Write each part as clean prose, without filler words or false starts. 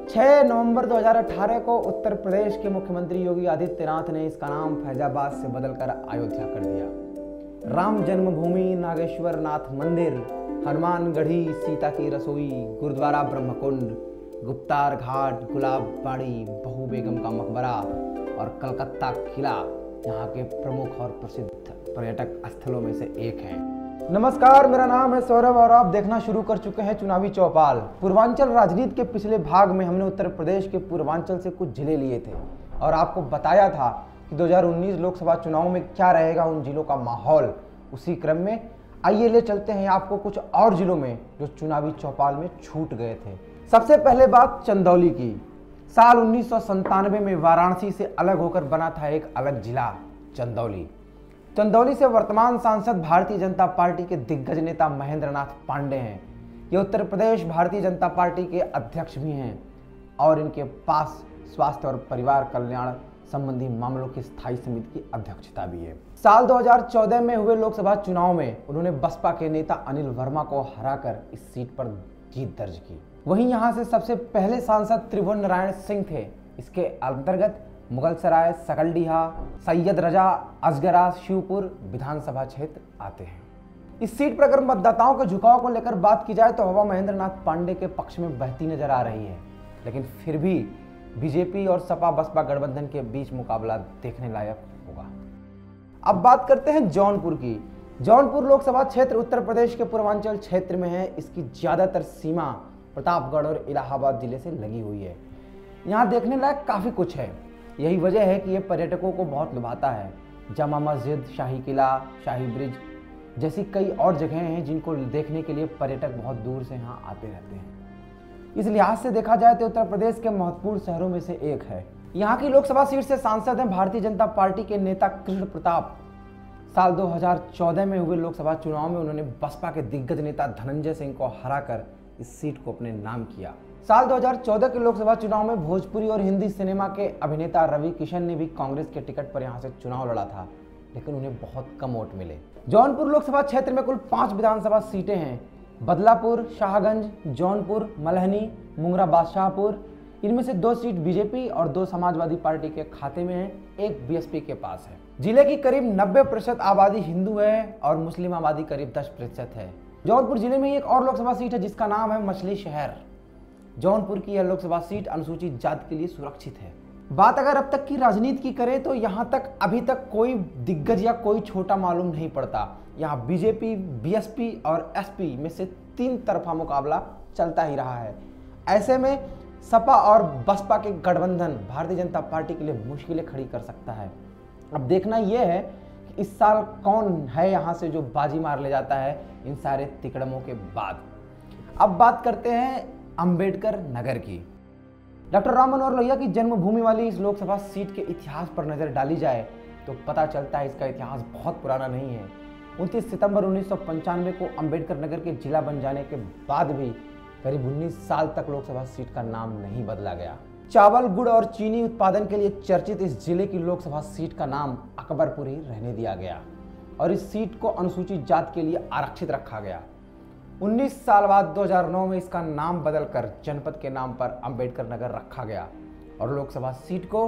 6 नवंबर 2018 को उत्तर प्रदेश के मुख्यमंत्री योगी आदित्यनाथ ने इसका नाम फैजाबाद से बदलकर अयोध्या कर दिया। राम जन्मभूमि, नागेश्वर नाथ मंदिर, हनुमानगढ़ी, सीता की रसोई, गुरुद्वारा ब्रह्मकुंड, गुप्तार घाट, गुलाब बाड़ी, बहू बेगम का मकबरा और कलकत्ता किला यहाँ के प्रमुख और प्रसिद्ध पर्यटक स्थलों में से एक है। नमस्कार, मेरा नाम है सौरभ और आप देखना शुरू कर चुके हैं चुनावी चौपाल। पूर्वांचल राजनीति के पिछले भाग में हमने उत्तर प्रदेश के पूर्वांचल से कुछ जिले लिए थे और आपको बताया था कि 2019 लोकसभा चुनाव में क्या रहेगा उन जिलों का माहौल। उसी क्रम में आइए ले चलते हैं आपको कुछ और जिलों में जो चुनावी चौपाल में छूट गए थे। सबसे पहले बात चंदौली की। साल 1997 में वाराणसी से अलग होकर बना था एक अलग जिला चंदौली। चंदौली से वर्तमान सांसद भारतीय जनता पार्टी के दिग्गज नेता महेंद्र नाथ पांडे हैं। ये उत्तर प्रदेश भारतीय जनता पार्टी के अध्यक्ष भी हैं और इनके पास स्वास्थ्य और परिवार कल्याण संबंधी मामलों की स्थायी समिति की अध्यक्षता भी है। साल 2014 में हुए लोकसभा चुनाव में उन्होंने बसपा के नेता अनिल वर्मा को हराकर इस सीट पर जीत दर्ज की। वहीं यहां से सबसे पहले सांसद त्रिभुवन नारायण सिंह थे। इसके अंतर्गत मुगलसराय, सकलडीहा, सैयद रजा, अजगरा, शिवपुर विधानसभा क्षेत्र आते हैं। इस सीट पर अगर मतदाताओं के झुकाव को लेकर बात की जाए तो हवा महेंद्र नाथ पांडे के पक्ष में बहती नजर आ रही है, लेकिन फिर भी बीजेपी और सपा बसपा गठबंधन के बीच मुकाबला देखने लायक होगा। अब बात करते हैं जौनपुर की। जौनपुर लोकसभा क्षेत्र उत्तर प्रदेश के पूर्वांचल क्षेत्र में है। इसकी ज्यादातर सीमा प्रतापगढ़ और इलाहाबाद जिले से लगी हुई है। यहाँ देखने लायक काफी कुछ है। यही वजह है कि ये पर्यटकों को बहुत लुभाता है। जामा मस्जिद, शाही किला, शाही ब्रिज जैसी कई और जगहें हैं जिनको देखने के लिए पर्यटक बहुत दूर से यहाँ आते रहते हैं। इस लिहाज से देखा जाए तो उत्तर प्रदेश के महत्वपूर्ण शहरों में से एक है। यहाँ की लोकसभा सीट से सांसद हैं भारतीय जनता पार्टी के नेता कृष्ण प्रताप। साल 2014 में हुए लोकसभा चुनाव में उन्होंने बसपा के दिग्गज नेता धनंजय सिंह को हराकर इस सीट को अपने नाम किया। साल 2014 के लोकसभा चुनाव में भोजपुरी और हिंदी सिनेमा के अभिनेता रवि किशन ने भी कांग्रेस के टिकट पर यहां से चुनाव लड़ा था, लेकिन उन्हें बहुत कम वोट मिले। जौनपुर लोकसभा क्षेत्र में कुल 5 विधानसभा सीटें हैं। बदलापुर, शाहगंज, जौनपुर, मलहनी, मुंगरा बादशाहपुर। इनमें से 2 सीट बीजेपी और 2 समाजवादी पार्टी के खाते में है, एक बीएसपी के पास है। जिले की करीब 90% आबादी हिंदू है और मुस्लिम आबादी करीब 10% है। जौनपुर जिले में एक और लोकसभा सीट है जिसका नाम है मछली शहर। जौनपुर की यह लोकसभा सीट अनुसूचित जाति के लिए सुरक्षित है। बात अगर अब तक की राजनीति की करें तो यहां तक अभी तक कोई दिग्गज या कोई छोटा मालूम नहीं पड़ता। यहां बीजेपी, बीएसपी और एसपी में से 3 तरफा मुकाबला चलता ही रहा है। ऐसे में सपा और बसपा के गठबंधन भारतीय जनता पार्टी के लिए मुश्किलें खड़ी कर सकता है। अब देखना यह है कि इस साल कौन है यहां से जो बाजी मार ले जाता है इन सारे तिकड़मों के बाद। अब बात करते हैं अंबेडकर नगर की। डॉक्टर राम मनोहर लोहिया की जन्मभूमि वाली इस लोकसभा सीट के इतिहास पर नजर डाली जाए तो पता चलता है इसका इतिहास बहुत पुराना नहीं है। 29 सितंबर 1995 को अंबेडकर नगर के जिला बन जाने के बाद भी करीब 19 साल तक लोकसभा सीट का नाम नहीं बदला गया। चावल, गुड़ और चीनी उत्पादन के लिए चर्चित इस जिले की लोकसभा सीट का नाम अकबरपुर ही रहने दिया गया और इस सीट को अनुसूचित जाति के लिए आरक्षित रखा गया। 19 साल बाद 2009 में इसका नाम बदलकर जनपद के नाम पर अंबेडकर नगर रखा गया और लोकसभा सीट को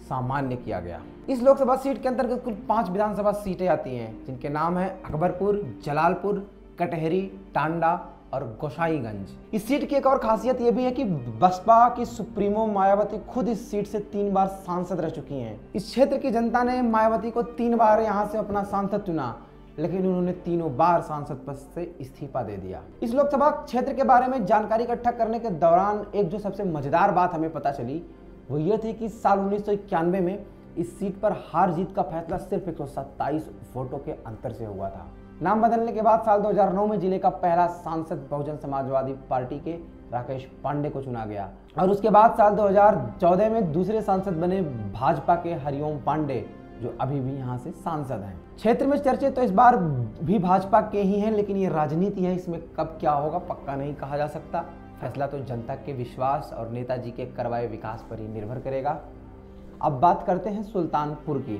सामान्य किया गया। इस लोकसभा सीट के अंतर्गत कुल 5 विधानसभा सीटें आती हैं जिनके नाम है अकबरपुर, जलालपुर, कटहरी, टांडा और गोसाईगंज। इस सीट की एक और खासियत यह भी है कि बसपा की सुप्रीमो मायावती खुद इस सीट से 3 बार सांसद रह चुकी हैं। इस क्षेत्र की जनता ने मायावती को 3 बार यहां से अपना सांसद चुना, लेकिन उन्होंने 3 बार सांसद पद से इस्तीफा दे दिया। इस लोकसभा क्षेत्र के बारे में जानकारी इकट्ठा करने के दौरान एक जो सबसे मजेदार बात हमें पता चली वो ये थी कि साल 1991 में इस सीट पर हार जीत का फैसला सिर्फ 127 वोटों के अंतर से हुआ था। नाम बदलने के बाद साल 2009 में जिले का पहला सांसद बहुजन समाजवादी पार्टी के राकेश पांडे को चुना गया और उसके बाद साल 2014 में दूसरे सांसद बने भाजपा के हरिओम पांडे, जो अभी भी यहाँ से सांसद हैं। क्षेत्र में चर्चे तो इस बार भी भाजपा के ही हैं, लेकिन ये राजनीति है, इसमें कब क्या होगा पक्का नहीं कहा जा सकता। फैसला तो जनता के विश्वास और नेताजी के करवाए विकास पर ही निर्भर करेगा। अब बात करते हैं सुल्तानपुर की।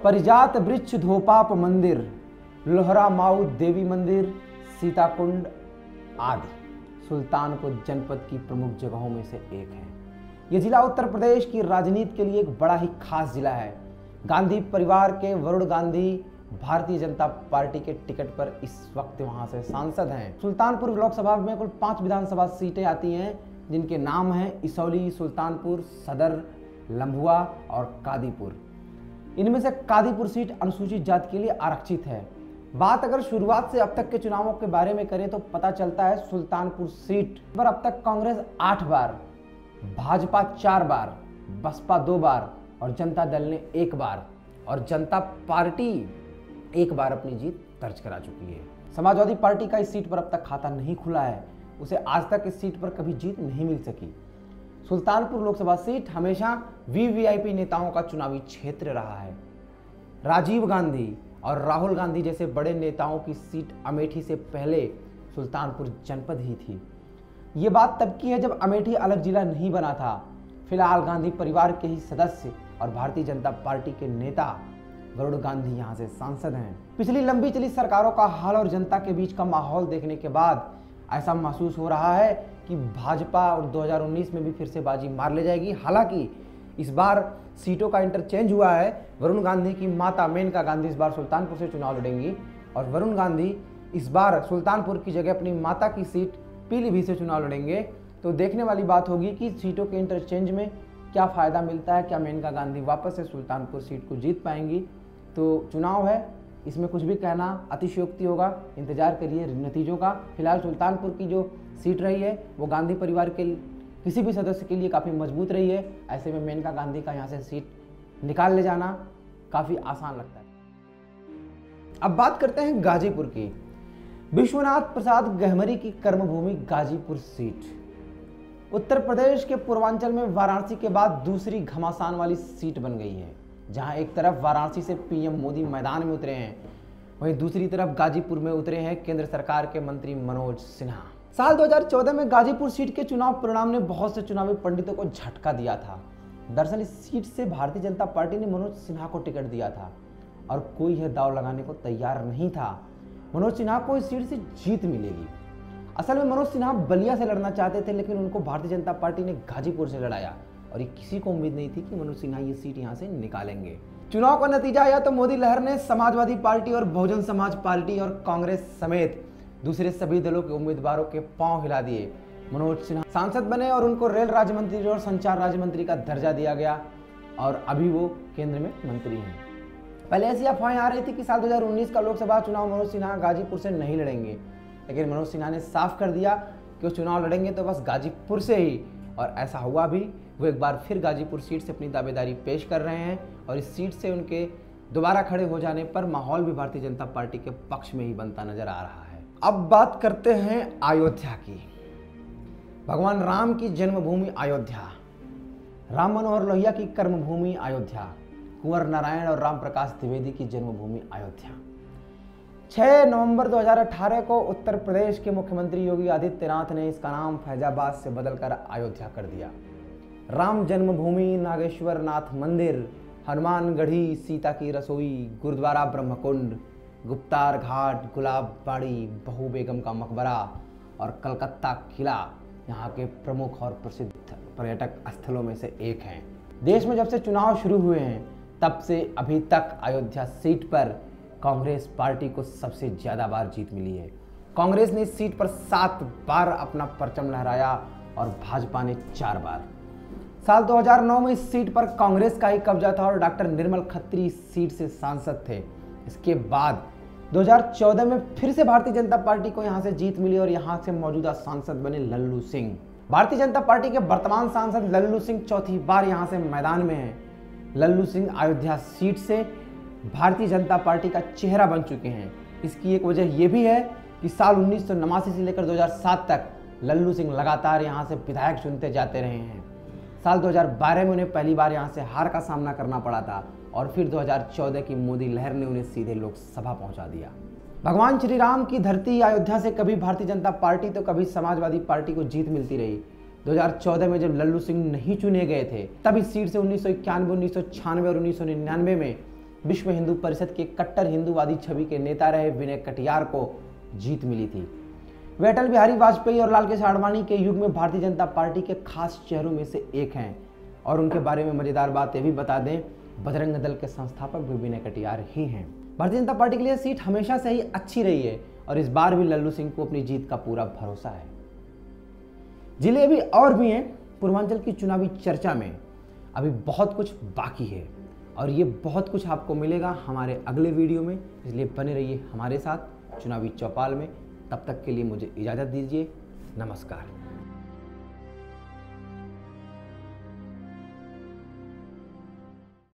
परिजात वृक्ष धोपाप मंदिर, लोहरा माऊ देवी मंदिर, सीताकुंड आदि सुल्तानपुर जनपद की प्रमुख जगहों में से एक है। ये जिला उत्तर प्रदेश की राजनीति के लिए एक बड़ा ही खास जिला है। गांधी परिवार के वरुण गांधी भारतीय जनता पार्टी के टिकट पर इस वक्त वहां से सांसद हैं। सुल्तानपुर लोकसभा में कुल 5 विधानसभा सीटें आती हैं, जिनके नाम हैं इसौली, सुल्तानपुर, सदर, लंबुआ और कादीपुर। इनमें से कादीपुर सीट अनुसूचित जाति के लिए आरक्षित है। बात अगर शुरुआत से अब तक के चुनावों के बारे में करें तो पता चलता है सुल्तानपुर सीट पर अब तक कांग्रेस 8 बार, भाजपा 4 बार, बसपा 2 बार और जनता दल ने 1 बार और जनता पार्टी 1 बार अपनी जीत दर्ज करा चुकी है। समाजवादी पार्टी का इस सीट पर अब तक खाता नहीं खुला है। उसे आज तक इस सीट पर कभी जीत नहीं मिल सकी। सुल्तानपुर लोकसभा सीट हमेशा वीवीआईपी नेताओं का चुनावी क्षेत्र रहा है। राजीव गांधी और राहुल गांधी जैसे बड़े नेताओं की सीट अमेठी से पहले सुल्तानपुर जनपद ही थी। ये बात तब की है जब अमेठी अलग जिला नहीं बना था। फिलहाल गांधी परिवार के ही सदस्य और भारतीय जनता पार्टी के नेता वरुण गांधी यहाँ से सांसद हैं। पिछली लंबी चली सरकारों का हाल और जनता के बीच का माहौल देखने के बाद ऐसा महसूस हो रहा है कि भाजपा और 2019 में भी फिर से बाजी मार ले जाएगी। हालांकि इस बार सीटों का इंटरचेंज हुआ है। वरुण गांधी की माता मेनका गांधी इस बार सुल्तानपुर से चुनाव लड़ेंगी और वरुण गांधी इस बार सुल्तानपुर की जगह अपनी माता की सीट पीलीभीत से चुनाव लड़ेंगे। तो देखने वाली बात होगी कि सीटों के इंटरचेंज में क्या फ़ायदा मिलता है। क्या मेनका गांधी वापस से सुल्तानपुर सीट को जीत पाएंगी। तो चुनाव है, इसमें कुछ भी कहना अतिशयोक्ति होगा। इंतजार करिए नतीजों का। फिलहाल सुल्तानपुर की जो सीट रही है वो गांधी परिवार के किसी भी सदस्य के लिए काफ़ी मजबूत रही है। ऐसे में मेनका गांधी का यहाँ से सीट निकाल ले जाना काफ़ी आसान लगता है। अब बात करते हैं गाजीपुर की। विश्वनाथ प्रसाद गहमरी की कर्मभूमि गाजीपुर सीट उत्तर प्रदेश के पूर्वांचल में वाराणसी के बाद दूसरी घमासान वाली सीट बन गई है। जहां एक तरफ वाराणसी से पीएम मोदी मैदान में उतरे हैं, वहीं दूसरी तरफ गाजीपुर में उतरे हैं केंद्र सरकार के मंत्री मनोज सिन्हा। साल 2014 में गाजीपुर सीट के चुनाव परिणाम ने बहुत से चुनावी पंडितों को झटका दिया था। दरअसल इस सीट से भारतीय जनता पार्टी ने मनोज सिन्हा को टिकट दिया था और कोई यह दांव लगाने को तैयार नहीं था मनोज सिन्हा को इस सीट से जीत मिलेगी। असल में मनोज सिन्हा बलिया से लड़ना चाहते थे, लेकिन उनको भारतीय जनता पार्टी ने गाजीपुर से लड़ाया और ये किसी को उम्मीद नहीं थी कि मनोज सिन्हा ये सीट यहाँ से निकालेंगे। चुनाव का नतीजा आया तो मोदी लहर ने समाजवादी पार्टी और बहुजन समाज पार्टी और कांग्रेस समेत दूसरे सभी दलों के उम्मीदवारों के पांव हिला दिए। मनोज सिन्हा सांसद बने और उनको रेल राज्य मंत्री और संचार राज्य मंत्री का दर्जा दिया गया और अभी वो केंद्र में मंत्री हैं। पहले ऐसी अफवाहें आ रही थी कि साल 2019 का लोकसभा चुनाव मनोज सिन्हा गाजीपुर से नहीं लड़ेंगे, लेकिन मनोज सिन्हा ने साफ कर दिया कि वो चुनाव लड़ेंगे तो बस गाजीपुर से ही, और ऐसा हुआ भी। वो एक बार फिर गाजीपुर सीट से अपनी दावेदारी पेश कर रहे हैं और इस सीट से उनके दोबारा खड़े हो जाने पर माहौल भी भारतीय जनता पार्टी के पक्ष में ही बनता नजर आ रहा है। अब बात करते हैं अयोध्या की। भगवान राम की जन्मभूमि अयोध्या, राम मनोहर लोहिया की कर्मभूमि अयोध्या, कुंवर नारायण और राम प्रकाश द्विवेदी की जन्मभूमि अयोध्या। 6 नवंबर 2018 को उत्तर प्रदेश के मुख्यमंत्री योगी आदित्यनाथ ने इसका नाम फैजाबाद से बदलकर अयोध्या कर दिया। राम जन्मभूमि, नागेश्वर नाथ मंदिर, हनुमानगढ़ी, सीता की रसोई, गुरुद्वारा ब्रह्मकुंड, गुप्तार घाट, गुलाब बाड़ी, बहू बेगम का मकबरा और कलकत्ता किला यहाँ के प्रमुख और प्रसिद्ध पर्यटक स्थलों में से एक हैं। देश में जब से चुनाव शुरू हुए हैं तब से अभी तक अयोध्या सीट पर कांग्रेस पार्टी को सबसे ज़्यादा बार जीत मिली है। कांग्रेस ने इस सीट पर 7 बार अपना परचम लहराया और भाजपा ने 4 बार। साल 2009 में इस सीट पर कांग्रेस का ही कब्जा था और डॉक्टर निर्मल खत्री इस सीट से सांसद थे। इसके बाद 2014 में फिर से भारतीय जनता पार्टी को यहां से जीत मिली और यहां से मौजूदा सांसद बने लल्लू सिंह। भारतीय जनता पार्टी के वर्तमान सांसद लल्लू सिंह चौथी बार यहां से मैदान में हैं। लल्लू सिंह अयोध्या सीट से भारतीय जनता पार्टी का चेहरा बन चुके हैं। इसकी एक वजह यह भी है कि साल 1989 से लेकर 2007 तक लल्लू सिंह लगातार यहां से विधायक चुनते जाते रहे हैं। साल 2012 में उन्हें पहली बार यहां से हार का सामना करना पड़ा था और फिर 2014 की मोदी लहर ने उन्हें सीधे लोकसभा पहुंचा दिया। भगवान श्री राम की धरती अयोध्या से कभी भारतीय जनता पार्टी तो कभी समाजवादी पार्टी को जीत मिलती रही। 2014 में जब लल्लू सिंह नहीं चुने गए थे तब इस सीट से 1991, 1996 और 1999 में विश्व हिंदू परिषद के कट्टर हिंदूवादी छवि के नेता रहे विनय कटियार को जीत मिली थी। वे अटल बिहारी वाजपेयी और लाल कृष्ण आडवाणी के युग में भारतीय जनता पार्टी के खास चेहरों में से एक हैं। और उनके बारे में मजेदार बात यह भी बता दें, बजरंग दल के संस्थापक भी विनय कटियार ही हैं। भारतीय जनता पार्टी के लिए सीट हमेशा से ही अच्छी रही है और इस बार भी लल्लू सिंह को अपनी जीत का पूरा भरोसा है। जिले अभी और भी हैं। पूर्वांचल की चुनावी चर्चा में अभी बहुत कुछ बाकी है और ये बहुत कुछ आपको मिलेगा हमारे अगले वीडियो में, इसलिए बने रहिए हमारे साथ चुनावी चौपाल में। तब तक के लिए मुझे इजाज़त दीजिए। नमस्कार।